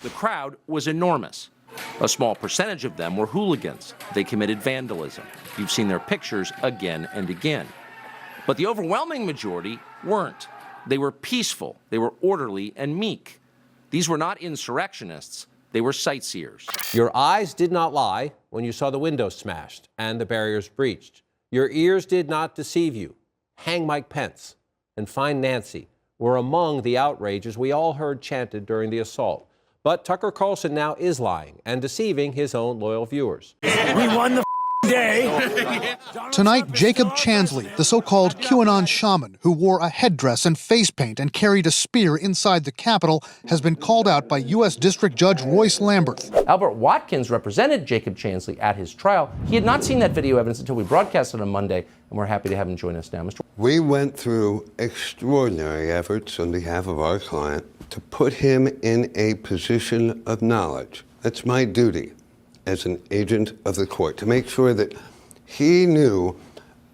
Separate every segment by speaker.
Speaker 1: The crowd was enormous. A small percentage of them were hooligans. They committed vandalism. You've seen their pictures again and again. But the overwhelming majority weren't. They were peaceful, they were orderly and meek. These were not insurrectionists, they were sightseers.
Speaker 2: Your eyes did not lie when you saw the windows smashed and the barriers breached. Your ears did not deceive you. Hang Mike Pence and find Nancy were among the outrages we all heard chanted during the assault. But Tucker Carlson now is lying and deceiving his own loyal viewers.
Speaker 3: We won the day.
Speaker 4: Tonight, Jacob Chansley, the so-called QAnon Shaman who wore a headdress and face paint and carried a spear inside the Capitol, has been called out by U.S. District Judge Royce Lamberth.
Speaker 1: Albert Watkins represented Jacob Chansley at his trial. He had not seen that video evidence until we broadcast it on Monday, and we're happy to have him join us now.
Speaker 5: We went through extraordinary efforts on behalf of our client to put him in a position of knowledge. That's my duty as an agent of the court, to make sure that he knew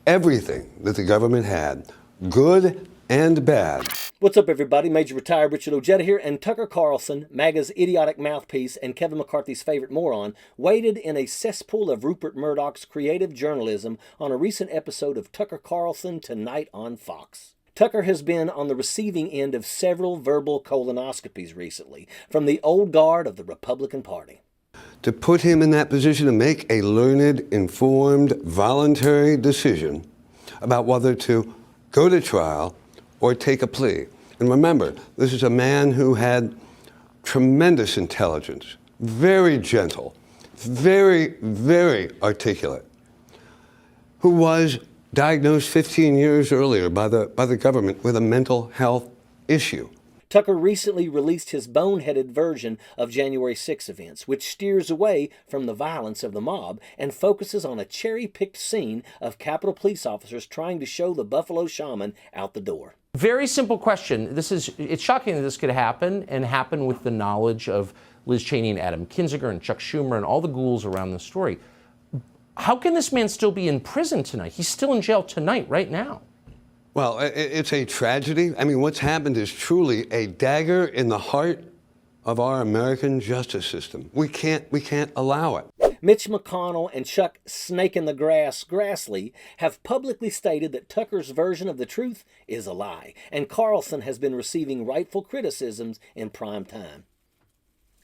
Speaker 5: everything that the government had, good and bad.
Speaker 6: What's up, everybody? Major Retired Richard Ojeda here, and Tucker Carlson, MAGA's idiotic mouthpiece and Kevin McCarthy's favorite moron, waded in a cesspool of Rupert Murdoch's creative journalism on a recent episode of Tucker Carlson Tonight on Fox. Tucker has been on the receiving end of several verbal colonoscopies recently from the old guard of the Republican Party.
Speaker 5: To put him in that position to make a learned, informed, voluntary decision about whether to go to trial or take a plea. And remember, this is a man who had tremendous intelligence, very gentle, very, very articulate, who was diagnosed 15 years earlier by the government with a mental health issue.
Speaker 6: Tucker recently released his boneheaded version of January 6 events, which steers away from the violence of the mob and focuses on a cherry-picked scene of Capitol Police officers trying to show the Buffalo Shaman out the door.
Speaker 1: Very simple question. It's shocking that this could happen, and happen with the knowledge of Liz Cheney and Adam Kinzinger and Chuck Schumer and all the ghouls around the story. How can this man still be in prison tonight? He's still in jail tonight, right now.
Speaker 5: Well, it's a tragedy. I mean, what's happened is truly a dagger in the heart of our American justice system. We can't allow it.
Speaker 6: Mitch McConnell and Chuck Snake in the Grass Grassley have publicly stated that Tucker's version of the truth is a lie, and Carlson has been receiving rightful criticisms in prime time.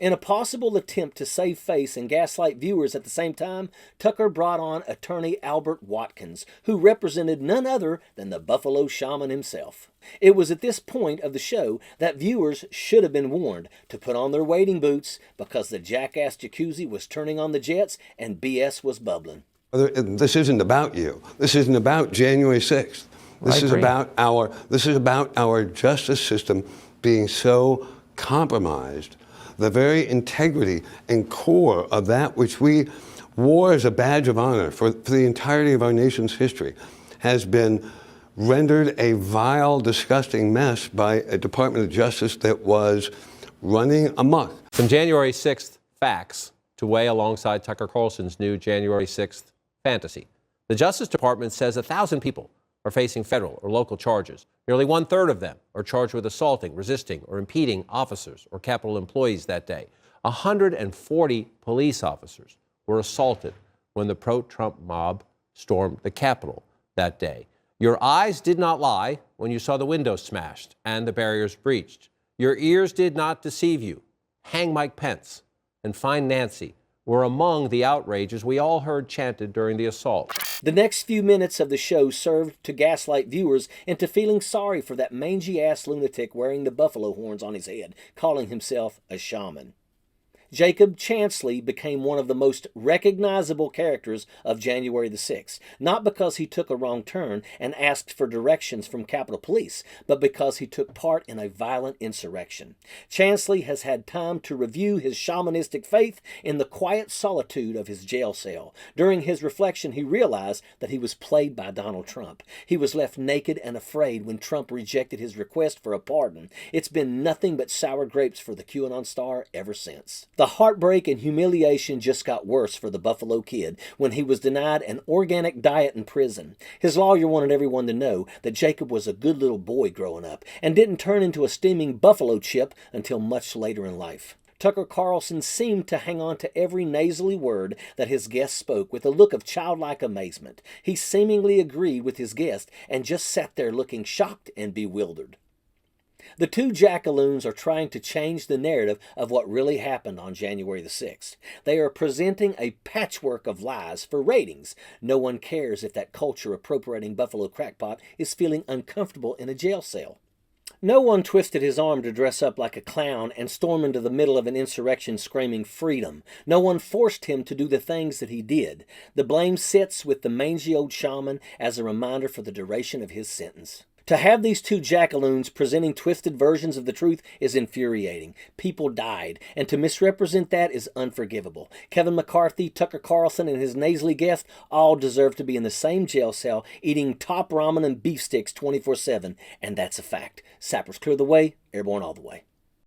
Speaker 6: In a possible attempt to save face and gaslight viewers at the same time, Tucker brought on attorney Albert Watkins, who represented none other than the Buffalo Shaman himself. It was at this point of the show that viewers should have been warned to put on their wading boots because the jackass jacuzzi was turning on the jets and BS was bubbling.
Speaker 5: This isn't about you. This isn't about January 6th. This is about our justice system being so compromised. The very integrity and core of that which we wore as a badge of honor for the entirety of our nation's history has been rendered a vile, disgusting mess by a Department of Justice that was running amok.
Speaker 2: Some January 6th facts to weigh alongside Tucker Carlson's new January 6th fantasy. The Justice Department says 1,000 people are facing federal or local charges. Nearly 1/3 of them are charged with assaulting, resisting, or impeding officers or Capitol employees that day. 140 police officers were assaulted when the pro-Trump mob stormed the Capitol that day. Your eyes did not lie when you saw the windows smashed and the barriers breached. Your ears did not deceive you. Hang Mike Pence and find Nancy were among the outrages we all heard chanted during the assault.
Speaker 6: The next few minutes of the show served to gaslight viewers into feeling sorry for that mangy-ass lunatic wearing the buffalo horns on his head, calling himself a shaman. Jacob Chansley became one of the most recognizable characters of January the 6th, not because he took a wrong turn and asked for directions from Capitol Police, but because he took part in a violent insurrection. Chansley has had time to review his shamanistic faith in the quiet solitude of his jail cell. During his reflection, he realized that he was played by Donald Trump. He was left naked and afraid when Trump rejected his request for a pardon. It's been nothing but sour grapes for the QAnon star ever since. The heartbreak and humiliation just got worse for the Buffalo Kid when he was denied an organic diet in prison. His lawyer wanted everyone to know that Jacob was a good little boy growing up and didn't turn into a steaming buffalo chip until much later in life. Tucker Carlson seemed to hang on to every nasally word that his guest spoke with a look of childlike amazement. He seemingly agreed with his guest and just sat there looking shocked and bewildered. The two jackaloons are trying to change the narrative of what really happened on January the 6th. They are presenting a patchwork of lies for ratings. No one cares if that culture-appropriating Buffalo crackpot is feeling uncomfortable in a jail cell. No one twisted his arm to dress up like a clown and storm into the middle of an insurrection screaming freedom. No one forced him to do the things that he did. The blame sits with the mangy old shaman as a reminder for the duration of his sentence. To have these two jackaloons presenting twisted versions of the truth is infuriating. People died, and to misrepresent that is unforgivable. Kevin McCarthy, Tucker Carlson, and his nasally guest all deserve to be in the same jail cell eating top ramen and beef sticks 24/7, and that's a fact. Sappers clear the way, airborne all the way.